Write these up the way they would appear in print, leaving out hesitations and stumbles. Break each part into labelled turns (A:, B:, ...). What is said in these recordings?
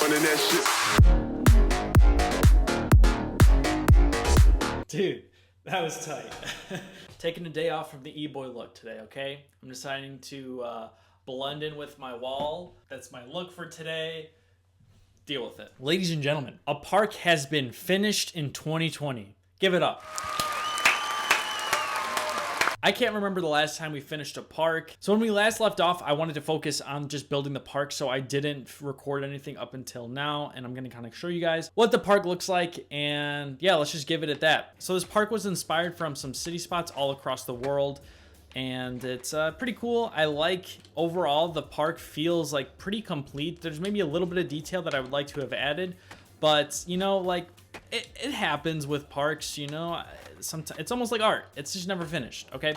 A: running that shit.
B: Dude, that was tight. Taking a day off from the e-boy look today, okay? I'm deciding to blend in with my wall. That's my look for today. Deal with it. Ladies and gentlemen, a park has been finished in 2020. Give it up. I can't remember the last time we finished a park. So when we last left off, I wanted to focus on just building the park, so I didn't record anything up until now, and I'm gonna kind of show you guys what the park looks like, and yeah, let's just give it at that. So this park was inspired from some city spots all across the world, and it's pretty cool. I like, overall, the park feels like pretty complete. There's maybe a little bit of detail that I would like to have added, but you know, like, it happens with parks, you know. Sometimes it's almost like art. It's just never finished, okay?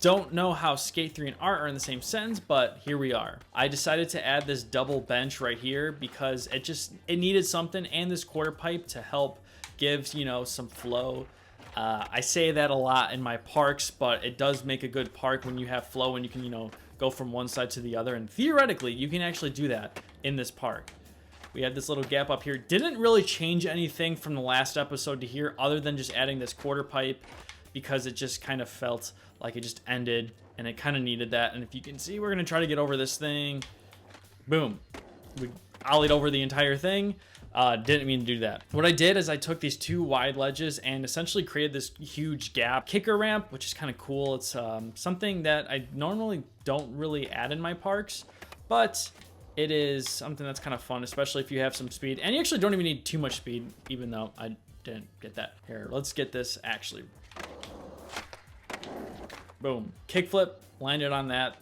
B: Don't know how Skate 3 and art are in the same sentence, but here we are. I decided to add this double bench right here because it needed something, and this quarter pipe to help give, you know, some flow. I say that a lot in my parks, but it does make a good park when you have flow and you can, you know, go from one side to the other, and theoretically you can actually do that in this park. We had this little gap up here. Didn't really change anything from the last episode to here other than just adding this quarter pipe because it just kind of felt like it just ended and it kind of needed that. And if you can see, we're going to try to get over this thing. Boom. We ollied over the entire thing. Didn't mean to do that. What I did is I took these two wide ledges and essentially created this huge gap kicker ramp, which is kind of cool. It's something that I normally don't really add in my parks, but it is something that's kind of fun, especially if you have some speed. And you actually don't even need too much speed, even though I didn't get that. Here, let's get this actually. Boom. Kickflip, landed on that.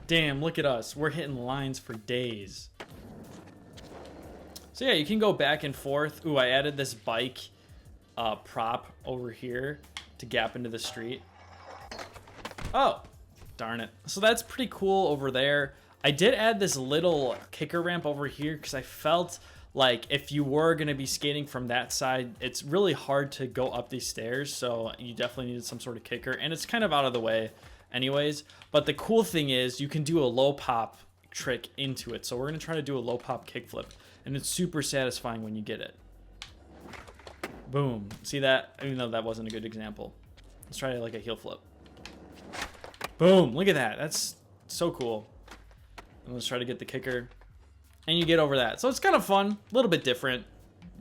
B: Damn, look at us. We're hitting lines for days. So yeah, you can go back and forth. Ooh, I added this bike prop over here to gap into the street. Oh. Darn it. So that's pretty cool over there. I did add this little kicker ramp over here because I felt like if you were going to be skating from that side, it's really hard to go up these stairs. So you definitely needed some sort of kicker, and it's kind of out of the way anyways. But the cool thing is you can do a low pop trick into it. So we're going to try to do a low pop kickflip, and it's super satisfying when you get it. Boom. See that? Even though that wasn't a good example. Let's try like a heel flip. Boom, look at that. That's so cool. And let's try to get the kicker. And you get over that. So it's kind of fun, a little bit different,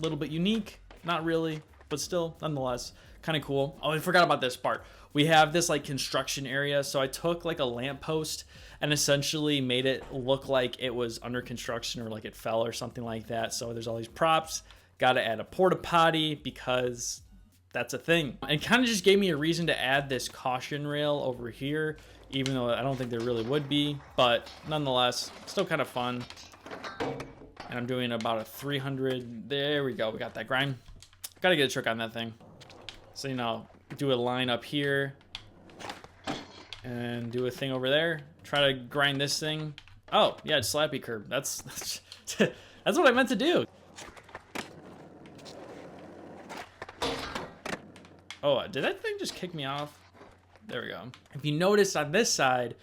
B: a little bit unique. Not really, but still, nonetheless, kind of cool. Oh, I forgot about this part. We have this like construction area. So I took like a lamppost and essentially made it look like it was under construction or like it fell or something like that. So there's all these props. Got to add a porta potty because that's a thing. It kind of just gave me a reason to add this caution rail over here, even though I don't think there really would be, but nonetheless, still kind of fun. And I'm doing about a 300. There we go. We got that grind. Got to get a trick on that thing. So, you know, do a line up here and do a thing over there. Try to grind this thing. Oh, yeah, it's slappy curb. That's what I meant to do. Oh, did that thing just kick me off? There we go. If you notice on this side,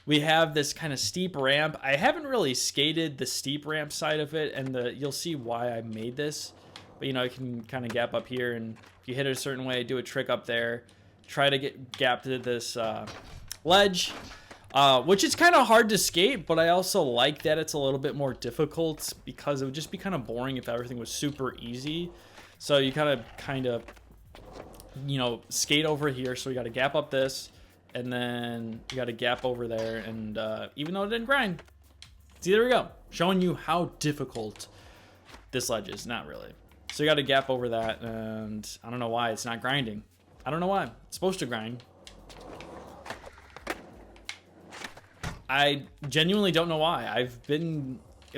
B: we have this kind of steep ramp. I haven't really skated the steep ramp side of it, and you'll see why I made this. But, you know, you can kind of gap up here, and if you hit it a certain way, do a trick up there. Try to get gapped to this ledge, which is kind of hard to skate, but I also like that it's a little bit more difficult because it would just be kind of boring if everything was super easy. So you kind of you know, skate over here. So we got to gap up this, and then you got to gap over there. And even though it didn't grind, see, there we go, showing you how difficult this ledge is. Not really. So you got to gap over that, and I don't know why it's not grinding. I don't know why. It's supposed to grind. I genuinely don't know why.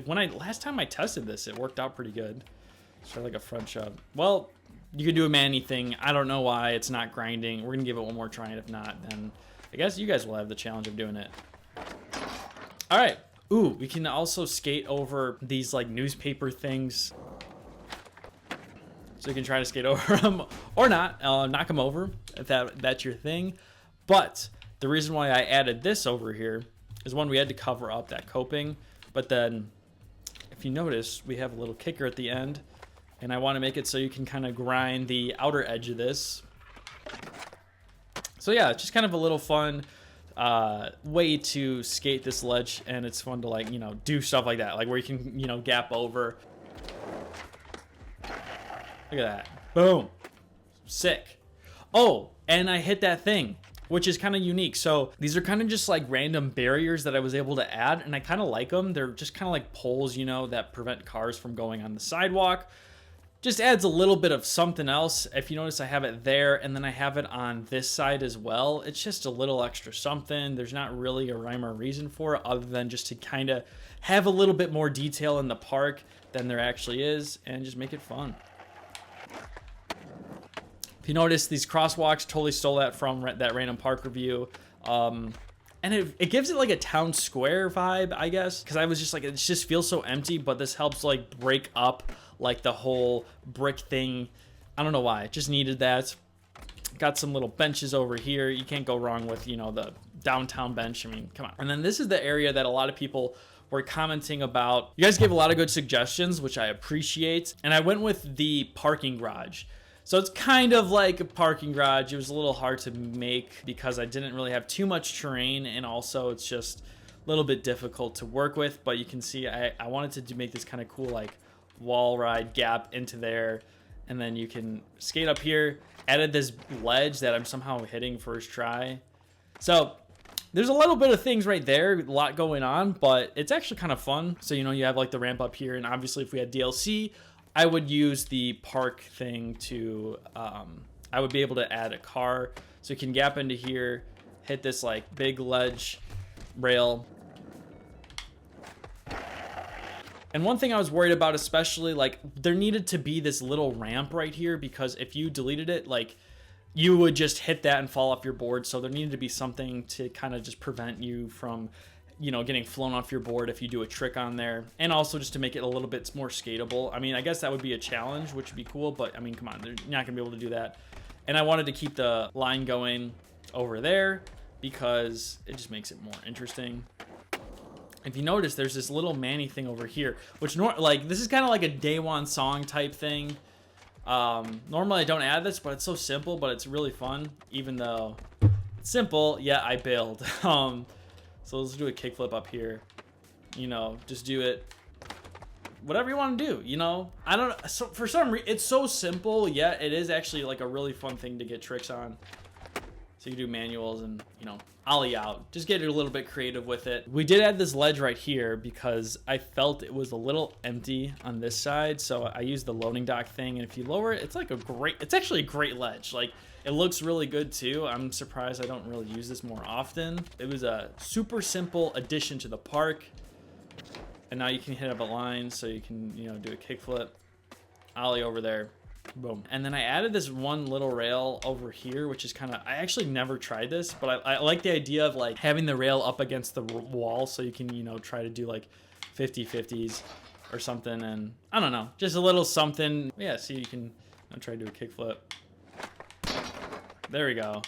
B: Last time I tested this, it worked out pretty good. Try like a front shove. Well, you could do a Manny thing. I don't know why it's not grinding. We're gonna give it one more try, and if not, then I guess you guys will have the challenge of doing it. All right. Ooh, we can also skate over these like newspaper things. So you can try to skate over them or not, knock them over if that's your thing. But the reason why I added this over here is one, we had to cover up that coping, But then if you notice, we have a little kicker at the end, and I want to make it so you can kind of grind the outer edge of this. So yeah, it's just kind of a little fun way to skate this ledge, and it's fun to, like, you know, do stuff like that, like where you can, you know, gap over. Look at that. Boom. Sick. Oh, and I hit that thing, which is kind of unique. So these are kind of just like random barriers that I was able to add, and I kind of like them. They're just kind of like poles, you know, that prevent cars from going on the sidewalk. Just adds a little bit of something else. If you notice, I have it there, and then I have it on this side as well. It's just a little extra something. There's not really a rhyme or reason for it, other than just to kind of have a little bit more detail in the park than there actually is, and just make it fun. If you notice, these crosswalks, totally stole that from that random park review. And it gives it like a town square vibe, I guess, because I was just like, it just feels so empty, but this helps like break up like the whole brick thing. I don't know why, it just needed that. Got some little benches over here. You can't go wrong with, you know, the downtown bench. I mean, come on. And then this is the area that a lot of people were commenting about. You guys gave a lot of good suggestions, which I appreciate. And I went with the parking garage. So it's kind of like a parking garage. It was a little hard to make because I didn't really have too much terrain, and also it's just a little bit difficult to work with. But you can see I wanted to make this kind of cool like wall ride gap into there, and then you can skate up here. Added this ledge that I'm somehow hitting first try. So there's a little bit of things right there, a lot going on, but it's actually kind of fun. So, you know, you have like the ramp up here, and obviously if we had DLC, I would use the park thing to, I would be able to add a car. So you can gap into here, hit this like big ledge rail. And one thing I was worried about, especially, like, there needed to be this little ramp right here, because if you deleted it, like, you would just hit that and fall off your board. So there needed to be something to kind of just prevent you from, you know, getting flown off your board if you do a trick on there, and also just to make it a little bit more skatable. I mean, I guess that would be a challenge, which would be cool, but I mean, come on, they're not gonna be able to do that. And I wanted to keep the line going over there because it just makes it more interesting. If you notice, there's this little Manny thing over here, which like this is kind of like a day one song type thing. Normally I don't add this, but it's so simple, but it's really fun. Even though it's simple, yeah, I bailed. So let's do a kickflip up here. You know, just do it. Whatever you want to do, you know? I don't know. So for some reason, it's so simple, yet it is actually like a really fun thing to get tricks on. So you can do manuals and, you know, ollie out. Just get it a little bit creative with it. We did add this ledge right here because I felt it was a little empty on this side. So I used the loading dock thing. And if you lower it, it's like it's actually a great ledge. Like, it looks really good too. I'm surprised I don't really use this more often. It was a super simple addition to the park. And now you can hit up a line, so you can, you know, do a kickflip, ollie over there, boom. And then I added this one little rail over here, which is kind of, I actually never tried this, but I like the idea of like having the rail up against the wall, so you can, you know, try to do like 50-50s or something. And I don't know, just a little something. Yeah, see, you can, I'll try to do a kickflip. There we go.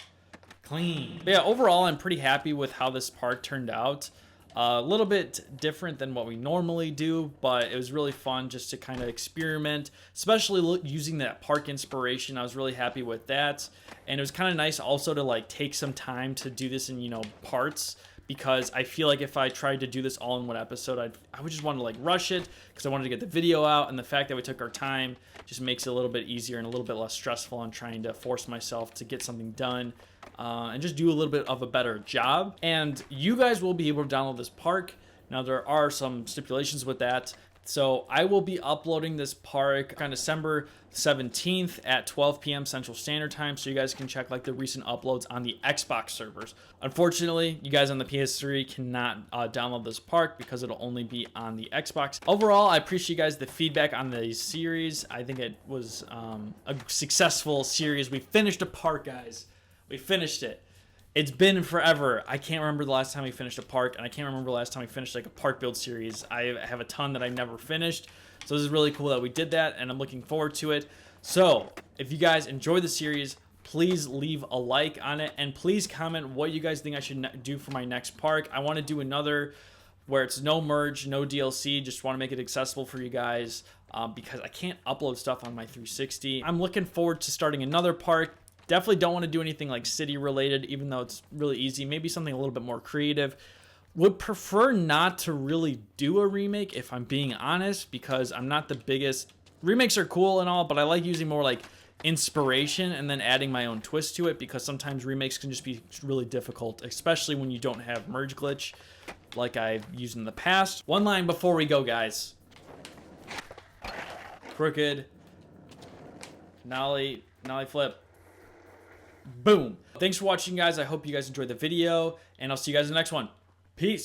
B: Clean. But yeah, overall, I'm pretty happy with how this park turned out. A little bit different than what we normally do, but it was really fun just to kind of experiment, especially using that park inspiration. I was really happy with that. And it was kind of nice also to like take some time to do this in, you know, parts, because I feel like if I tried to do this all in one episode, I would just want to like rush it because I wanted to get the video out, and the fact that we took our time just makes it a little bit easier and a little bit less stressful on trying to force myself to get something done and just do a little bit of a better job. And you guys will be able to download this park. Now, there are some stipulations with that. So I will be uploading this park on December 17th at 12 p.m. Central Standard Time, so you guys can check like the recent uploads on the Xbox servers. Unfortunately, you guys on the PS3 cannot download this park because it'll only be on the Xbox. Overall, I appreciate you guys the feedback on the series. I think it was a successful series. We finished a park, guys. We finished it. It's been forever. I can't remember the last time we finished a park, and I can't remember the last time we finished like a park build series. I have a ton that I've never finished, so this is really cool that we did that, and I'm looking forward to it. So if you guys enjoy the series, please leave a like on it, and please comment what you guys think I should do for my next park. I want to do another where it's no merge, no DLC. Just want to make it accessible for you guys because I can't upload stuff on my 360. I'm looking forward to starting another park. Definitely don't want to do anything like city related, even though it's really easy. Maybe something a little bit more creative. Would prefer not to really do a remake, if I'm being honest, because I'm not the biggest... Remakes are cool and all, but I like using more like inspiration and then adding my own twist to it, because sometimes remakes can just be really difficult, especially when you don't have merge glitch like I've used in the past. One line before we go, guys. Crooked. Nollie flip. Boom. Thanks for watching, guys. I hope you guys enjoyed the video, and I'll see you guys in the next one. Peace.